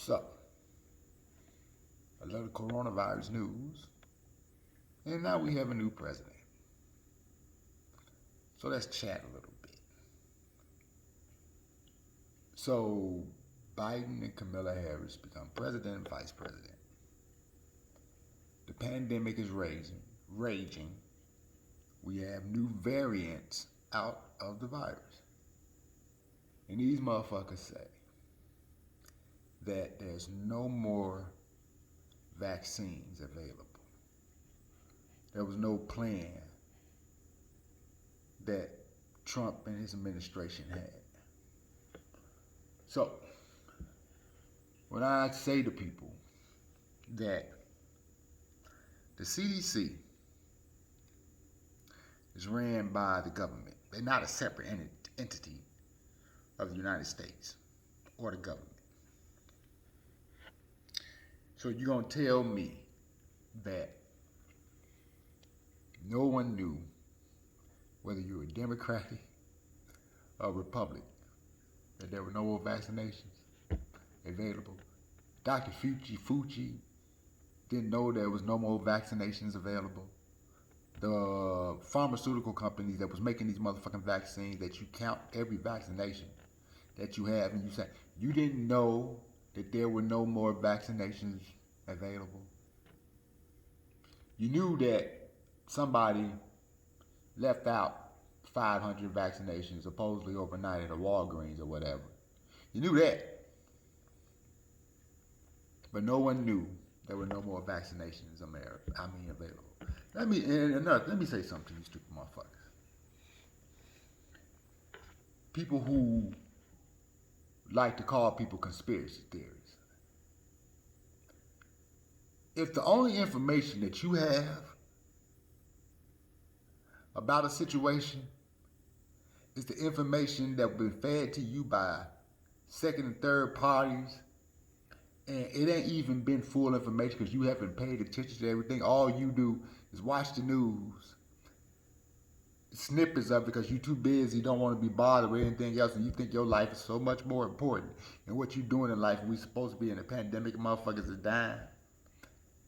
So, a little coronavirus news, and now we have a new president. So let's chat a little bit. So, Biden and Kamala Harris become president and vice president. The pandemic is raging. We have new variants out of the virus. And these motherfuckers say that there's no more vaccines available. There was no plan that Trump and his administration had. So, when I say to people that the CDC is ran by the government, they're not a separate entity of the United States or the government. So you're going to tell me that no one knew whether you were Democratic or Republican, that there were no more vaccinations available. Dr. Fauci didn't know there was no more vaccinations available. The pharmaceutical companies that was making these motherfucking vaccines, that you count every vaccination that you have, and you say you didn't know that there were no more vaccinations available. You knew that somebody left out 500 vaccinations supposedly overnight at a Walgreens or whatever. You knew that. But no one knew there were no more vaccinations available. Let me say something to you stupid motherfuckers. People who like to call people conspiracy theories. If the only information that you have about a situation is the information that been fed to you by second and third parties, and it ain't even been full information because you haven't paid attention to everything, all you do is watch the news, snippets of it because you're too busy, don't want to be bothered with anything else, and you think your life is so much more important than what you're doing in life. We supposed to be in a pandemic, motherfuckers are dying,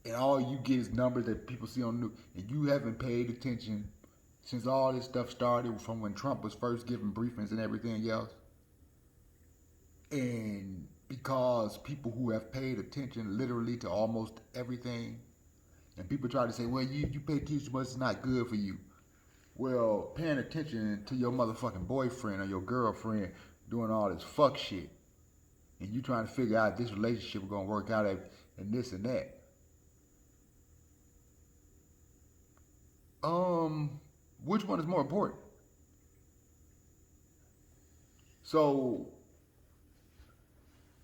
and all you get is numbers that people see on the news, and you haven't paid attention since all this stuff started, from when Trump was first giving briefings and everything else. And because people who have paid attention literally to almost everything, and people try to say, well, you pay attention too much, it's not good for you. Well, paying attention to your motherfucking boyfriend or your girlfriend doing all this fuck shit, and you trying to figure out this relationship is going to work out and this and that. Which one is more important? So,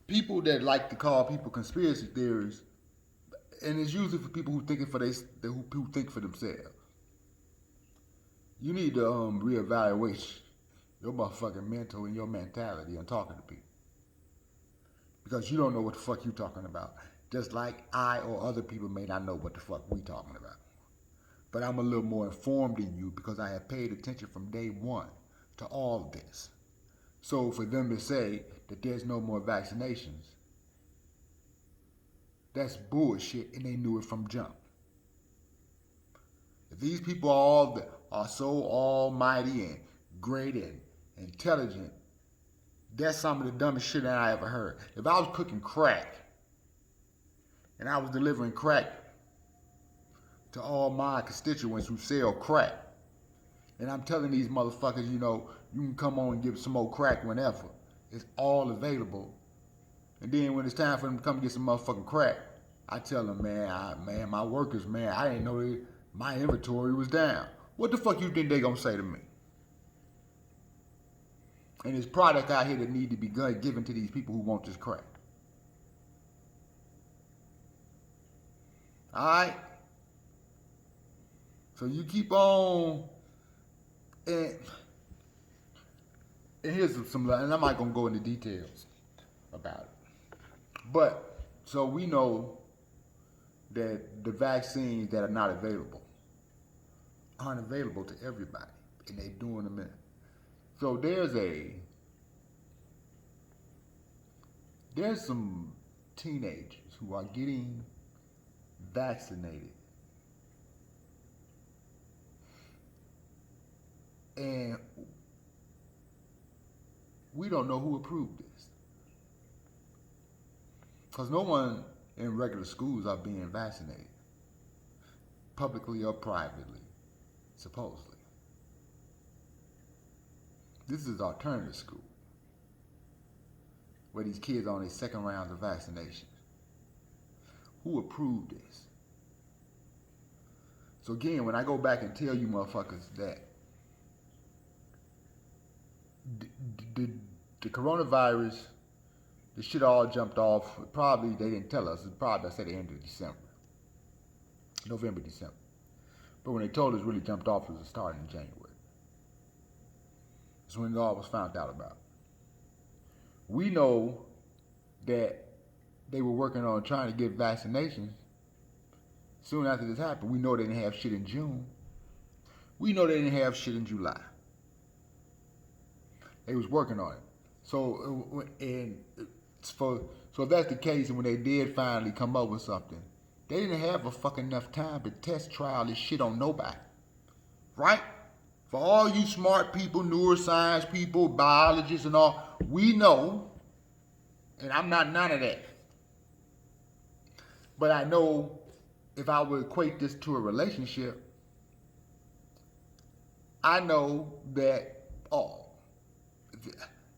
people that like to call people conspiracy theories, and it's usually for people who think for themselves. You need to reevaluate your motherfucking mental and your mentality on talking to people, because you don't know what the fuck you talking about. Just like I or other people may not know what the fuck we talking about. But I'm a little more informed than you because I have paid attention from day one to all of this. So for them to say that there's no more vaccinations, that's bullshit, and they knew it from jump. If these people are so almighty and great and intelligent, that's some of the dumbest shit that I ever heard. If I was cooking crack and I was delivering crack to all my constituents who sell crack, and I'm telling these motherfuckers, you can come on and give some more crack whenever. It's all available. And then when it's time for them to come get some motherfucking crack, I tell them, my workers, I didn't know my inventory was down. What the fuck you think they gonna say to me? And there's product out here that need to be given to these people who want this crack. Alright? So you keep on, and here's some, and I'm not gonna go into details about it. But, so we know that the vaccines that are not available aren't available to everybody, and they're doing them in. So there's some teenagers who are getting vaccinated. And we don't know who approved this. Because no one in regular schools are being vaccinated, publicly or privately, supposedly. This is alternative school, where these kids are on their second round of vaccination. Who approved this? So again, when I go back and tell you motherfuckers that the coronavirus, the shit all jumped off, probably they didn't tell us, it's probably I said the end of December. November, December. But when they told us it really jumped off, it was starting in January. That's when it all was found out about. We know that they were working on trying to get vaccinations soon after this happened. We know they didn't have shit in June. We know they didn't have shit in July. They was working on it. So if that's the case, and when they did finally come up with something, they didn't have a fucking enough time to test trial this shit on nobody. Right? For all you smart people, neuroscience people, biologists and all, we know, and I'm not none of that, but I know if I would equate this to a relationship, I know that,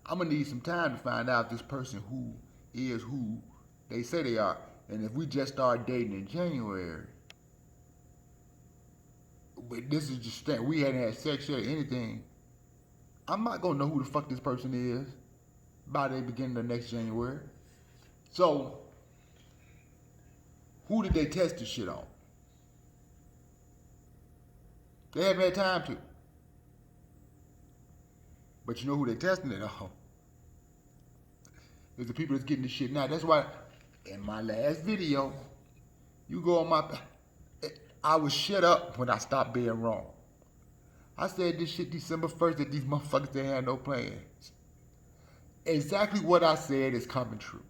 I'm going to need some time to find out if this person who is who they say they are. And if we just start dating in January, but this is just that we hadn't had sex yet or anything, I'm not going to know who the fuck this person is by the beginning of next January. So, who did they test this shit on? They haven't had time to. But you know who they testing it on? It's the people that's getting this shit now. That's why in my last video, you go on I was shut up when I stopped being wrong. I said this shit December 1st that these motherfuckers didn't have no plans. Exactly what I said is coming true.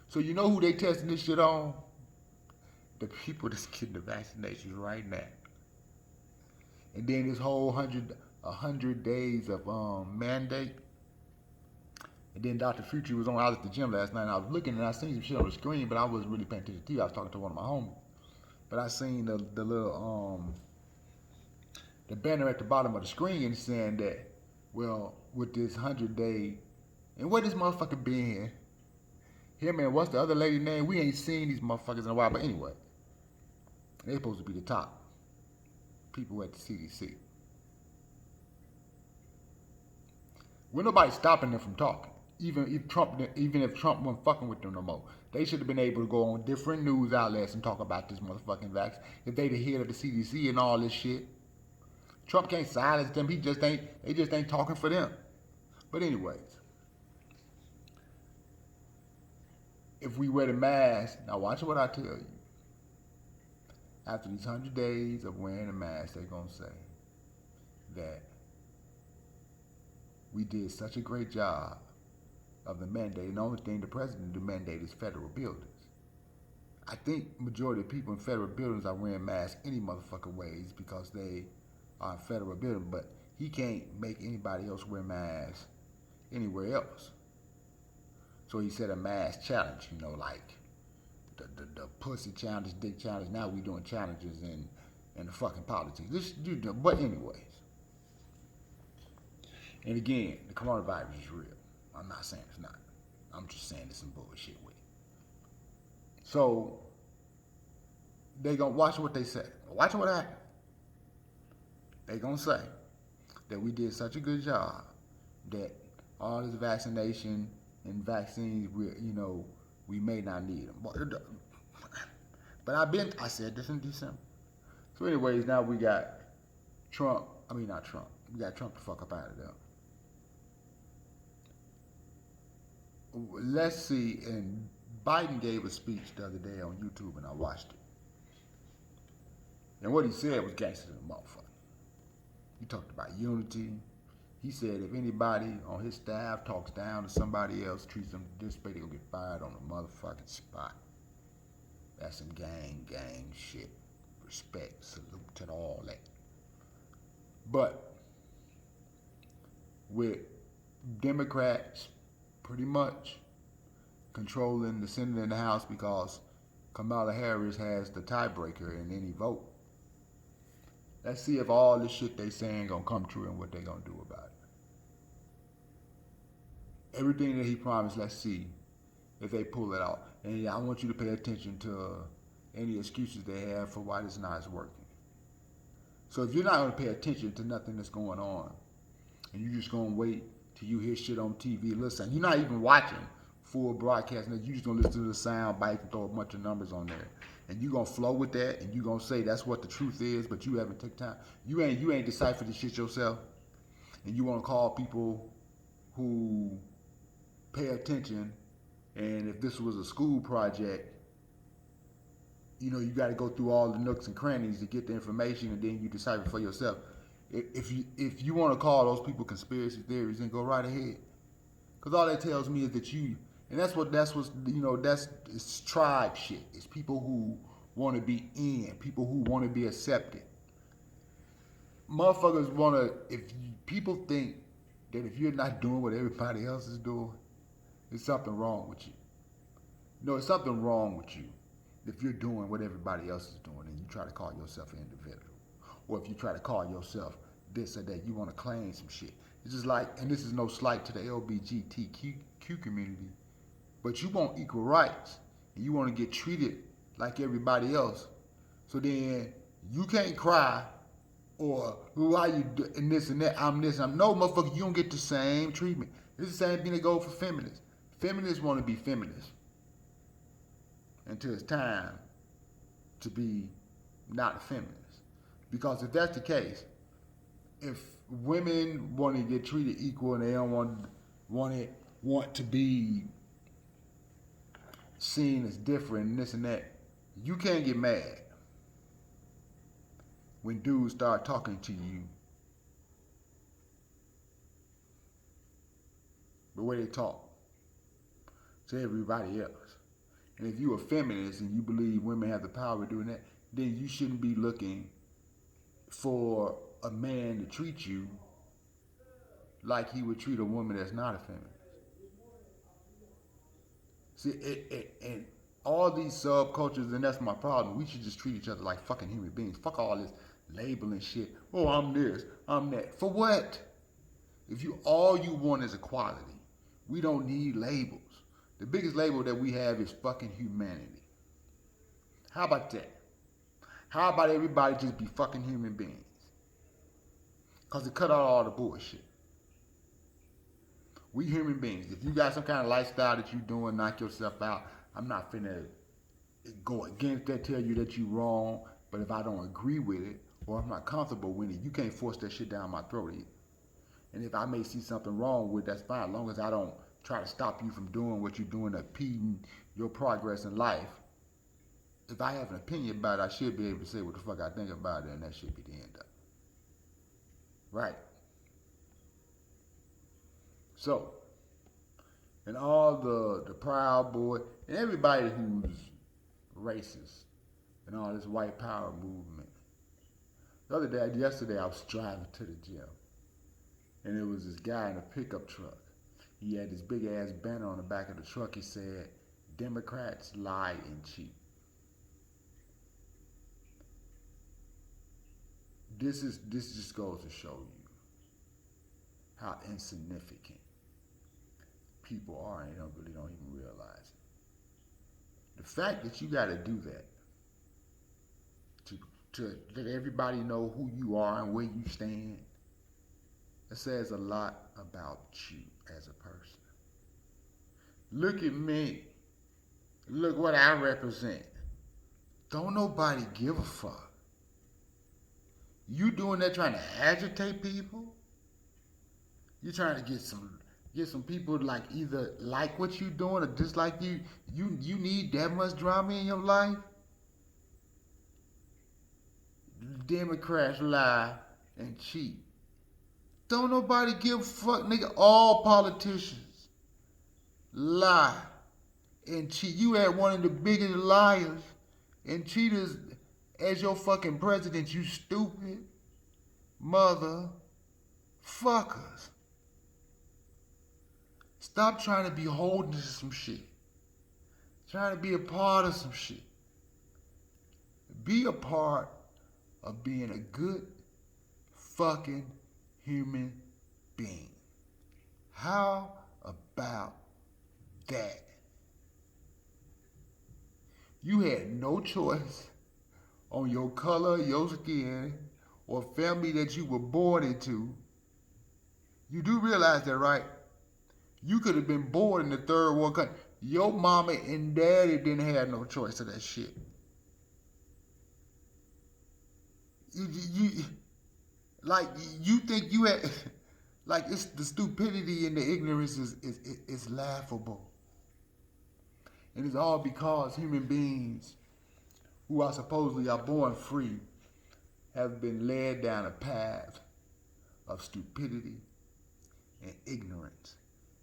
So you know who they testing this shit on? The people that's getting the vaccinations right now. And then this whole 100 days of mandate. And then Dr. Future was on. I was at the gym last night and I was looking and I seen some shit on the screen, but I wasn't really paying attention to you. I was talking to one of my homies. But I seen the little the banner at the bottom of the screen saying that, well, with this 100-day, and what this motherfucker been him and what's the other lady name? We ain't seen these motherfuckers in a while, but anyway, they supposed to be the top people at the CDC. We're nobody stopping them from talking. Even if Trump wasn't fucking with them no more, they should have been able to go on different news outlets and talk about this motherfucking vaccine. If they the head of the CDC and all this shit, Trump can't silence them. They just ain't talking for them. But anyways, if we wear the mask, now watch what I tell you. After these 100 days of wearing a mask, they're gonna say that we did such a great job of the mandate. And the only thing the president to mandate is federal buildings. I think majority of people in federal buildings are wearing masks any motherfucking ways because they are in federal buildings, but he can't make anybody else wear masks anywhere else. So he said a mask challenge, you know, like the pussy challenge, dick challenge. Now we doing challenges in the fucking politics. But anyways. And again, the coronavirus is real. I'm not saying it's not. I'm just saying it's some bullshit with it. So, they gonna watch what they say. Watch what happened. They gonna say that we did such a good job that all this vaccination and vaccines, we may not need them. But I said this in December. So anyways, now we got Trump. We got Trump to fuck up out of there. Let's see, and Biden gave a speech the other day on YouTube, and I watched it. And what he said was gangster to the motherfucker. He talked about unity. He said if anybody on his staff talks down to somebody else, treats them disrespect, they'll get fired on the motherfucking spot. That's some gang shit. Respect, salute to all that. But with Democrats pretty much controlling the Senate and the House because Kamala Harris has the tiebreaker in any vote. Let's see if all this shit they saying gonna come true and what they gonna do about it. Everything that he promised, let's see if they pull it out. And I want you to pay attention to any excuses they have for why this not working. So if you're not gonna pay attention to nothing that's going on, and you're just gonna wait till you hear shit on TV, listen, you're not even watching full broadcast, you just gonna listen to the sound bites and throw a bunch of numbers on there. And you gonna flow with that, and you gonna say that's what the truth is, but you haven't taken time. You ain't deciphered this shit yourself. And you wanna call people who pay attention, and if this was a school project, you know, you gotta go through all the nooks and crannies to get the information, and then you decipher for yourself. If you wanna call those people conspiracy theories, then go right ahead. Cause all that tells me is that you, and that's you know, it's tribe shit. It's people who want to be in, people who want to be accepted. Motherfuckers want to, people think that if you're not doing what everybody else is doing, there's something wrong with you. No, it's something wrong with you if you're doing what everybody else is doing and you try to call yourself an individual. Or if you try to call yourself this or that, you want to claim some shit. It's just like, and this is no slight to the LGBTQ community, but you want equal rights and you want to get treated like everybody else. So then you can't cry or why you and this and that, I'm this, I'm no, motherfucker, you don't get the same treatment. It's the same thing that goes for feminists. Feminists want to be feminists until it's time to be not a feminist. Because if that's the case, if women want to get treated equal and they don't want to be seen as different and this and that, you can't get mad when dudes start talking to you the way they talk to everybody else. And if you're a feminist and you believe women have the power of doing that, then you shouldn't be looking for a man to treat you like he would treat a woman that's not a feminist. See, and all these subcultures, and that's my problem. We should just treat each other like fucking human beings. Fuck all this labeling shit. Oh, I'm this, I'm that. For what? If all you want is equality, we don't need labels. The biggest label that we have is fucking humanity. How about that? How about everybody just be fucking human beings? Because it cut out all the bullshit. We human beings. If you got some kind of lifestyle that you doing, knock yourself out. I'm not finna go against that, tell you that you wrong. But if I don't agree with it, or I'm not comfortable with it, you can't force that shit down my throat either. And if I may see something wrong with it, that's fine. As long as I don't try to stop you from doing what you're doing, impeding your progress in life. If I have an opinion about it, I should be able to say what the fuck I think about it, and that should be the end of it. Right. So, and all the Proud Boy, and everybody who's racist, and all this white power movement. Yesterday I was driving to the gym, and there was this guy in a pickup truck. He had this big ass banner on the back of the truck. He said, "Democrats lie and cheat." This just goes to show you how insignificant people are, and they really don't even realize it. The fact that you got to do that to let everybody know who you are and where you stand, it says a lot about you as a person. Look at me. Look what I represent. Don't nobody give a fuck. You doing that trying to agitate people? You trying to get some people like either like what you doing or dislike you. You need that much drama in your life? Democrats lie and cheat. Don't nobody give a fuck, nigga. All politicians lie and cheat. You had one of the biggest liars and cheaters as your fucking president, you stupid motherfuckers. Stop trying to be holding to some shit. Trying to be a part of some shit. Be a part of being a good fucking human being. How about that? You had no choice on your color, your skin, or family that you were born into. You do realize that, right? You could have been born in the third world country. Your mama and daddy didn't have no choice of that shit. You like you think you had like it's the stupidity and the ignorance is laughable. And it's all because human beings who are supposedly are born free have been led down a path of stupidity and ignorance.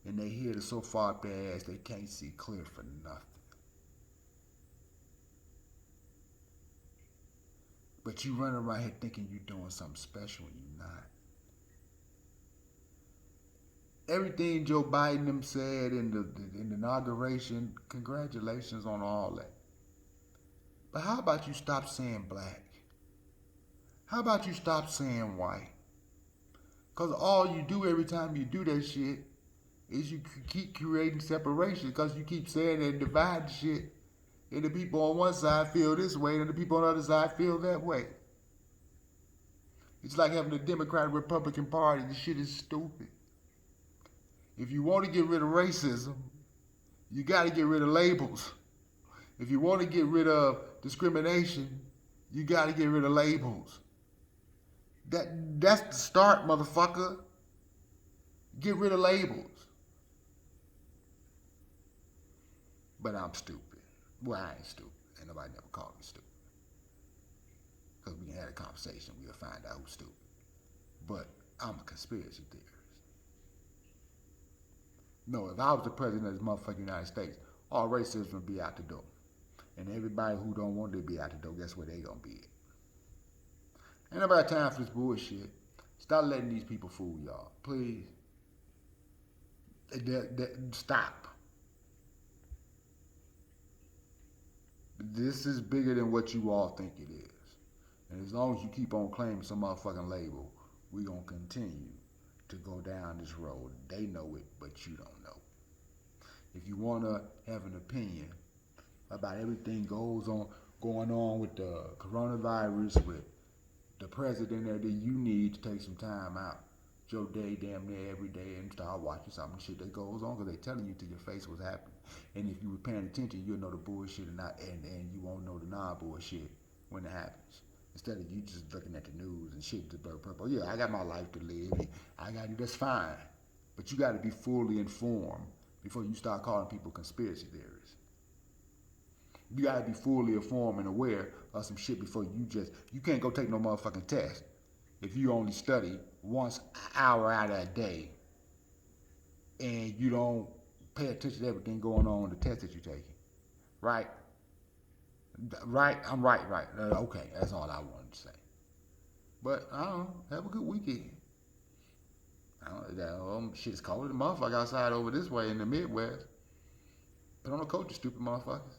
And they hear it so far up their ass they can't see clear for nothing. But you run around here thinking you're doing something special and you're not. Everything Joe Biden them said in the inauguration, congratulations on all that. But how about you stop saying black? How about you stop saying white? Because all you do every time you do that shit is you keep creating separation because you keep saying that divide shit. And the people on one side feel this way and the people on the other side feel that way. It's like having the Democratic Republican Party. This shit is stupid. If you want to get rid of racism, you got to get rid of labels. If you want to get rid of discrimination, you got to get rid of labels. That's the start, motherfucker. Get rid of labels. But I'm stupid. Well, I ain't stupid. And nobody never called me stupid. Because we can have a conversation. We'll find out who's stupid. But I'm a conspiracy theorist. No, if I was the president of this motherfucking United States, all racism would be out the door. And everybody who don't want to be out the door, guess where they gonna be at? Ain't nobody time for this bullshit. Stop letting these people fool y'all. Please. Stop. This is bigger than what you all think it is. And as long as you keep on claiming some motherfucking label, we gonna continue to go down this road. They know it, but you don't know. If you wanna have an opinion about everything going on with the coronavirus, with the president, that you need to take some time out your day damn near every day and start watching some of the shit that goes on because they telling you to your face what's happening. And if you were paying attention, you'll know the bullshit and you won't know the non-bullshit when it happens. Instead of you just looking at the news and shit, oh yeah, I got my life to live. That's fine. But you got to be fully informed before you start calling people conspiracy theorists. You got to be fully informed and aware of some shit before you can't go take no motherfucking test if you only study once an hour out of a day and you don't pay attention to everything going on in the test that you're taking. Right? Right? I'm right. Okay, that's all I wanted to say. But, I don't know, have a good weekend. Shit's cold as a motherfucker outside over this way in the Midwest. Put on a coat, you stupid motherfuckers.